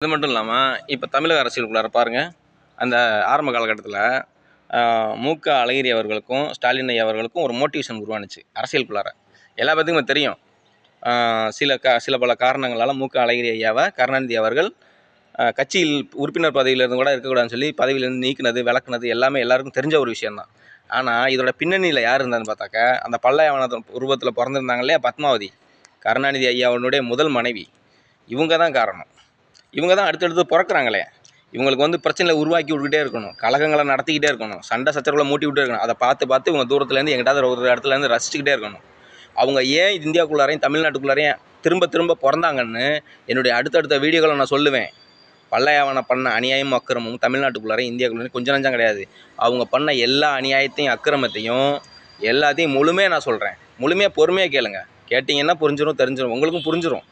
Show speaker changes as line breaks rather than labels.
இது மட்டும் இல்லாமல் இப்போ தமிழக அரசியலுக்குள்ளார பாருங்கள், அந்த ஆரம்ப காலகட்டத்தில் மு.க. அழகிரி அவர்களுக்கும் ஸ்டாலின் ஐயா அவர்களுக்கும் ஒரு மோட்டிவேஷன் உருவானுச்சு அரசியலுக்குள்ளார. எல்லா பேத்துக்கும் தெரியும். சில பல காரணங்களால் மு.க. அழகிரி ஐயாவை கருணாநிதி அவர்கள் கட்சியில் உறுப்பினர் பதவியிலேருந்து கூட இருக்கக்கூடாதுன்னு சொல்லி பதவியிலேருந்து நீக்கினது, விலக்குனது எல்லாமே எல்லாருக்கும் தெரிஞ்ச ஒரு விஷயந்தான். ஆனால் இதோட பின்னணியில் யார் இருந்தான்னு பார்த்தாக்கா, அந்த பல்லயவன உருவத்தில் பிறந்திருந்தாங்க இல்லையா பத்மாவதி, கருணாநிதி ஐயாவுடைய முதல் மனைவி. இவங்க தான் காரணம். இவங்க தான் அடுத்தடுத்து பிறக்கிறாங்களே. இவங்களுக்கு பிரச்சனைகளை உருவாக்கி விட்டுக்கிட்டே இருக்கணும், கலகங்களை நடத்திக்கிட்டே இருக்கணும், சண்டை சச்சரவுகளை மூட்டி விட்டே இருக்கணும். அதை பார்த்து இவங்க தூரத்துலேருந்து எங்கிட்டாவது ஒரு இடத்துலேருந்து ரசிச்சுக்கிட்டே இருக்கணும். அவங்க ஏன் இந்தியாவுக்குள்ளாரையும் தமிழ்நாட்டுக்குள்ளாரையும் திரும்ப பிறந்தாங்கன்னு என்னுடைய அடுத்தடுத்த வீடியோக்களை நான் சொல்லுவேன். பல்லயவனை பண்ண அநியாயமும் அக்கிரமும் தமிழ்நாட்டுக்குள்ளாரையும் இந்தியாவுக்குள்ளாரையும் கொஞ்சம் நஞ்சம் கிடையாது. அவங்க பண்ண எல்லா அநியாயத்தையும் அக்கிரமத்தையும் எல்லாத்தையும் முழுமையாக நான் சொல்கிறேன். முழுமையாக பொறுமையாக கேளுங்க. கேட்டிங்கன்னா புரிஞ்சிடும், தெரிஞ்சிடும், உங்களுக்கும் புரிஞ்சிடும்.